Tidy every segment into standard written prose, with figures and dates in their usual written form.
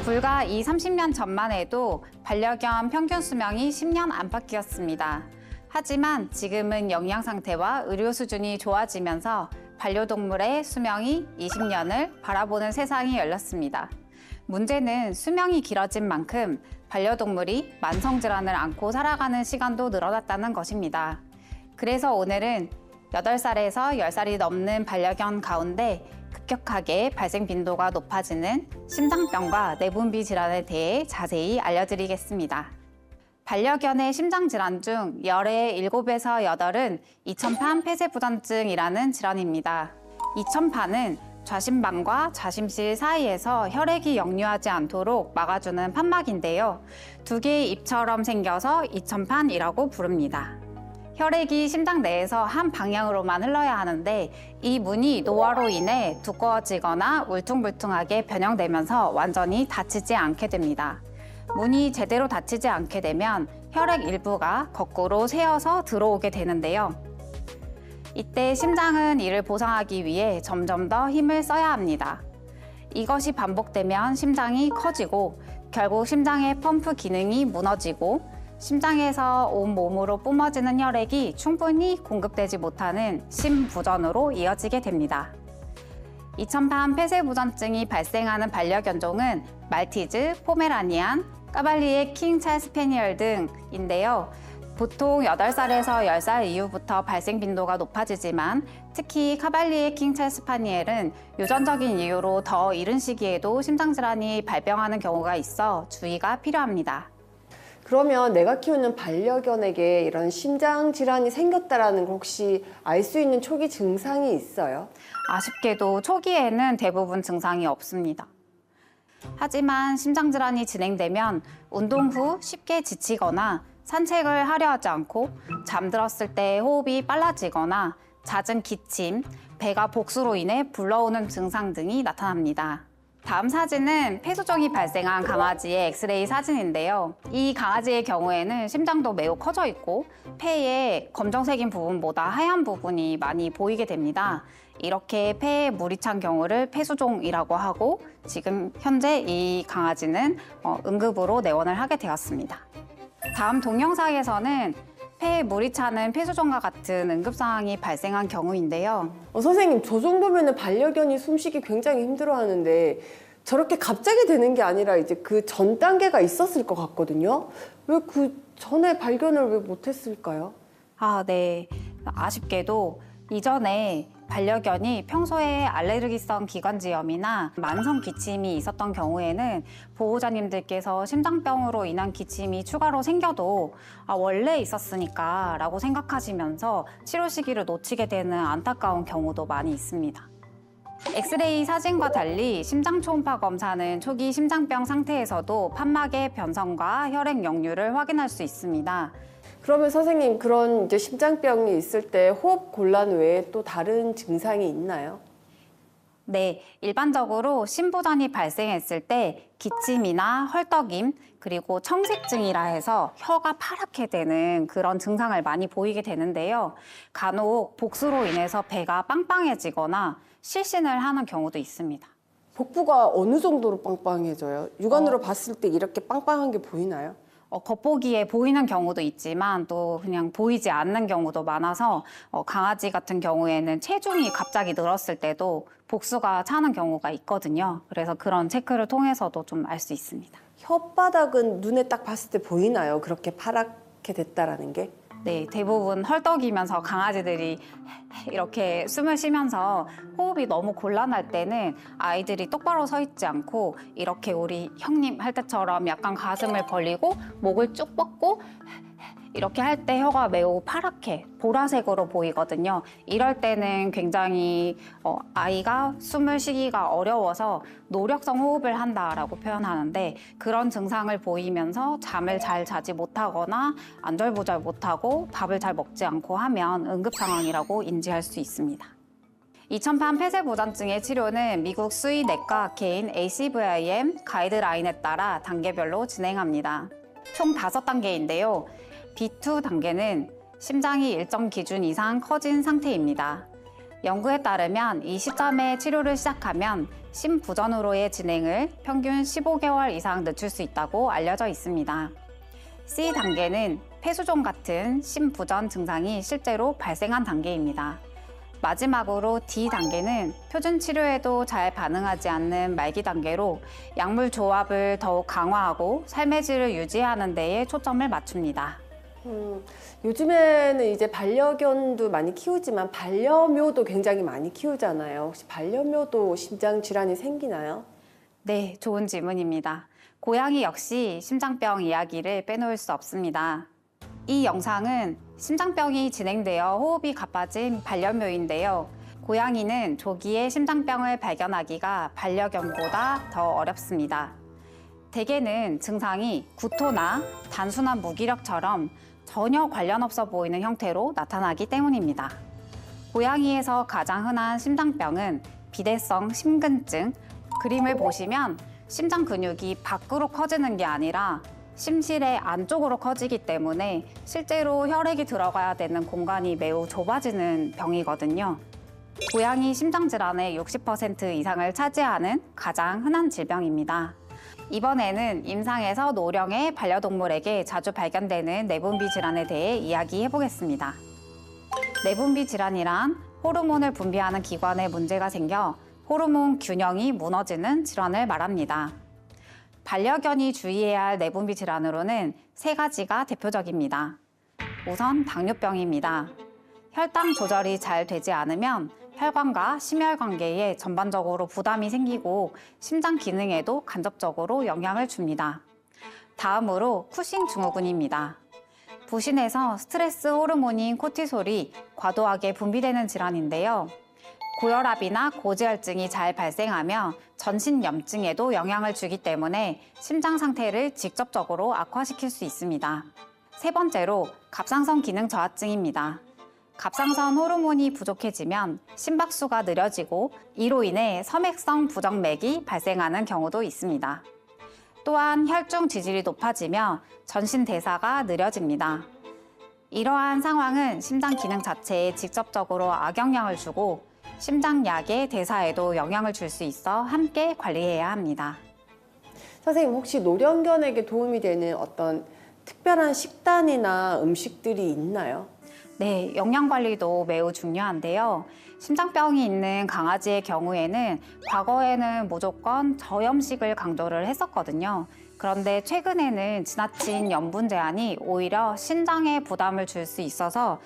불과 30년 전만 해도 반려견 평균 수명이 10년 안팎이었습니다. 하지만 지금은 영양 상태와 의료 수준이 좋아지면서 반려동물의 수명이 20년을 바라보는 세상이 열렸습니다. 문제는 수명이 길어진 만큼 반려동물이 만성질환을 안고 살아가는 시간도 늘어났다는 것입니다. 그래서 오늘은 8살에서 10살이 넘는 반려견 가운데 급격하게 발생 빈도가 높아지는 심장병과 내분비 질환에 대해 자세히 알려드리겠습니다. 반려견의 심장질환 중 열의 7에서 8은 이천판 폐쇄부전증이라는 질환입니다. 이천판은 좌심방과 좌심실 사이에서 혈액이 역류하지 않도록 막아주는 판막인데요. 두 개의 입처럼 생겨서 이천판이라고 부릅니다. 혈액이 심장 내에서 한 방향으로만 흘러야 하는데 이 문이 노화로 인해 두꺼워지거나 울퉁불퉁하게 변형되면서 완전히 닫히지 않게 됩니다. 문이 제대로 닫히지 않게 되면 혈액 일부가 거꾸로 새어서 들어오게 되는데요. 이때 심장은 이를 보상하기 위해 점점 더 힘을 써야 합니다. 이것이 반복되면 심장이 커지고 결국 심장의 펌프 기능이 무너지고 심장에서 온 몸으로 뿜어지는 혈액이 충분히 공급되지 못하는 심부전으로 이어지게 됩니다. 이천판 폐쇄부전증이 발생하는 반려견종은 말티즈, 포메라니안, 까발리의 킹 찰스 스패니얼 등인데요. 보통 8살에서 10살 이후부터 발생 빈도가 높아지지만 특히 카발리의 킹 찰스 스파니엘은 유전적인 이유로 더 이른 시기에도 심장질환이 발병하는 경우가 있어 주의가 필요합니다. 그러면 내가 키우는 반려견에게 이런 심장 질환이 생겼다라는 걸 혹시 알 수 있는 초기 증상이 있어요? 아쉽게도 초기에는 대부분 증상이 없습니다. 하지만 심장질환이 진행되면 운동 후 쉽게 지치거나 산책을 하려 하지 않고 잠들었을 때 호흡이 빨라지거나 잦은 기침, 배가 복수로 인해 불러오는 증상 등이 나타납니다. 다음 사진은 폐소종이 발생한 강아지의 엑스레이 사진인데요. 이 강아지의 경우에는 심장도 매우 커져 있고 폐에 검정색인 부분보다 하얀 부분이 많이 보이게 됩니다. 이렇게 폐에 물이 찬 경우를 폐소종이라고 하고 지금 현재 이 강아지는 응급으로 내원을 하게 되었습니다. 다음 동영상에서는 폐에 물이 차는 폐소종과 같은 응급 상황이 발생한 경우인데요. 선생님, 저 정도면 반려견이 숨쉬기 굉장히 힘들어하는데 저렇게 갑자기 되는 게 아니라 이제 그 전 단계가 있었을 것 같거든요. 왜 그 전에 발견을 왜 못했을까요? 네. 아쉽게도 이전에 반려견이 평소에 알레르기성 기관지염이나 만성 기침이 있었던 경우에는 보호자님들께서 심장병으로 인한 기침이 추가로 생겨도 원래 있었으니까 라고 생각하시면서 치료 시기를 놓치게 되는 안타까운 경우도 많이 있습니다. 엑스레이 사진과 달리 심장 초음파 검사는 초기 심장병 상태에서도 판막의 변성과 혈액 역류를 확인할 수 있습니다. 그러면 선생님, 그런 이제 심장병이 있을 때 호흡 곤란 외에 또 다른 증상이 있나요? 네, 일반적으로 심부전이 발생했을 때 기침이나 헐떡임, 그리고 청색증이라 해서 혀가 파랗게 되는 그런 증상을 많이 보이게 되는데요. 간혹 복수로 인해서 배가 빵빵해지거나 실신을 하는 경우도 있습니다. 복부가 어느 정도로 빵빵해져요? 육안으로 봤을 때 이렇게 빵빵한 게 보이나요? 겉보기에 보이는 경우도 있지만 또 그냥 보이지 않는 경우도 많아서 강아지 같은 경우에는 체중이 갑자기 늘었을 때도 복수가 차는 경우가 있거든요. 그래서 그런 체크를 통해서도 좀 알 수 있습니다. 혓바닥은 눈에 딱 봤을 때 보이나요? 그렇게 파랗게 됐다라는 게? 네, 대부분 헐떡이면서 강아지들이 이렇게 숨을 쉬면서 호흡이 너무 곤란할 때는 아이들이 똑바로 서 있지 않고 이렇게 우리 형님 할 때처럼 약간 가슴을 벌리고 목을 쭉 뻗고 이렇게 할 때 혀가 매우 파랗게 보라색으로 보이거든요. 이럴 때는 굉장히 아이가 숨을 쉬기가 어려워서 노력성 호흡을 한다라고 표현하는데 그런 증상을 보이면서 잠을 잘 자지 못하거나 안절부절 못하고 밥을 잘 먹지 않고 하면 응급 상황이라고 인지할 수 있습니다. 이천판 폐쇄부전증의 치료는 미국 수의내과 개인 ACVIM 가이드라인에 따라 단계별로 진행합니다. 총 5단계인데요. B2 단계는 심장이 일정 기준 이상 커진 상태입니다. 연구에 따르면 이 시점에 치료를 시작하면 심부전으로의 진행을 평균 15개월 이상 늦출 수 있다고 알려져 있습니다. C 단계는 폐수종 같은 심부전 증상이 실제로 발생한 단계입니다. 마지막으로 D 단계는 표준 치료에도 잘 반응하지 않는 말기 단계로 약물 조합을 더욱 강화하고 삶의 질을 유지하는 데에 초점을 맞춥니다. 요즘에는 이제 반려견도 많이 키우지만 반려묘도 굉장히 많이 키우잖아요. 혹시 반려묘도 심장 질환이 생기나요? 네, 좋은 질문입니다. 고양이 역시 심장병 이야기를 빼놓을 수 없습니다. 이 영상은 심장병이 진행되어 호흡이 가빠진 반려묘인데요. 고양이는 조기에 심장병을 발견하기가 반려견보다 더 어렵습니다. 대개는 증상이 구토나 단순한 무기력처럼 전혀 관련 없어 보이는 형태로 나타나기 때문입니다. 고양이에서 가장 흔한 심장병은 비대성 심근증, 그림을 보시면 심장 근육이 밖으로 커지는 게 아니라 심실의 안쪽으로 커지기 때문에 실제로 혈액이 들어가야 되는 공간이 매우 좁아지는 병이거든요. 고양이 심장 질환의 60% 이상을 차지하는 가장 흔한 질병입니다. 이번에는 임상에서 노령의 반려동물에게 자주 발견되는 내분비 질환에 대해 이야기해 보겠습니다. 내분비 질환이란 호르몬을 분비하는 기관에 문제가 생겨 호르몬 균형이 무너지는 질환을 말합니다. 반려견이 주의해야 할 내분비 질환으로는 3가지가 대표적입니다. 우선 당뇨병입니다. 혈당 조절이 잘 되지 않으면 혈관과 심혈관계에 전반적으로 부담이 생기고 심장 기능에도 간접적으로 영향을 줍니다. 다음으로 쿠싱 증후군입니다. 부신에서 스트레스 호르몬인 코티솔이 과도하게 분비되는 질환인데요. 고혈압이나 고지혈증이 잘 발생하며 전신 염증에도 영향을 주기 때문에 심장 상태를 직접적으로 악화시킬 수 있습니다. 3번째로 갑상선 기능 저하증입니다. 갑상선 호르몬이 부족해지면 심박수가 느려지고 이로 인해 섬액성 부정맥이 발생하는 경우도 있습니다. 또한 혈중 지질이 높아지며 전신 대사가 느려집니다. 이러한 상황은 심장 기능 자체에 직접적으로 악영향을 주고 심장약의 대사에도 영향을 줄 수 있어 함께 관리해야 합니다. 선생님, 혹시 노령견에게 도움이 되는 어떤 특별한 식단이나 음식들이 있나요? 네, 영양 관리도 매우 중요한데요. 심장병이 있는 강아지의 경우에는 과거에는 무조건 저염식을 강조를 했었거든요. 그런데 최근에는 지나친 염분 제한이 오히려 신장에 부담을 줄 수 있어서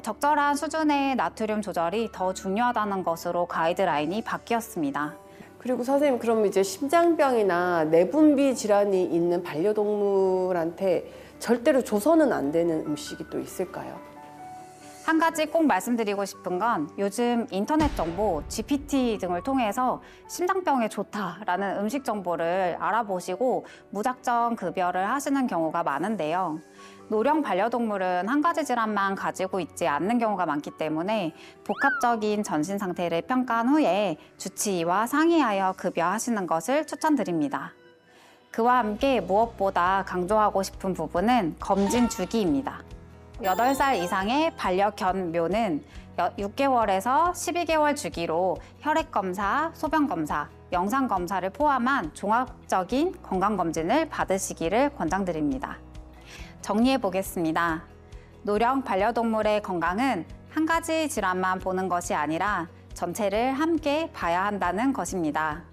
적절한 수준의 나트륨 조절이 더 중요하다는 것으로 가이드라인이 바뀌었습니다. 그리고 선생님, 그럼 이제 심장병이나 내분비 질환이 있는 반려동물한테 절대로 줘서는 안 되는 음식이 또 있을까요? 한 가지 꼭 말씀드리고 싶은 건 요즘 인터넷 정보, GPT 등을 통해서 심장병에 좋다라는 음식 정보를 알아보시고 무작정 급여를 하시는 경우가 많은데요. 노령 반려동물은 한 가지 질환만 가지고 있지 않는 경우가 많기 때문에 복합적인 전신 상태를 평가한 후에 주치의와 상의하여 급여하시는 것을 추천드립니다. 그와 함께 무엇보다 강조하고 싶은 부분은 검진 주기입니다. 8살 이상의 반려견묘는 6개월에서 12개월 주기로 혈액검사, 소변검사, 영상검사를 포함한 종합적인 건강검진을 받으시기를 권장드립니다. 정리해 보겠습니다. 노령 반려동물의 건강은 한 가지 질환만 보는 것이 아니라 전체를 함께 봐야 한다는 것입니다.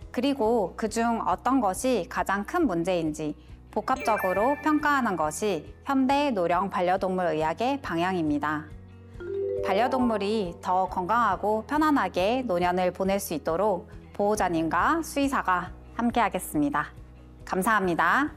그리고 그중 어떤 것이 가장 큰 문제인지 복합적으로 평가하는 것이 현대 노령 반려동물 의학의 방향입니다. 반려동물이 더 건강하고 편안하게 노년을 보낼 수 있도록 보호자님과 수의사가 함께하겠습니다. 감사합니다.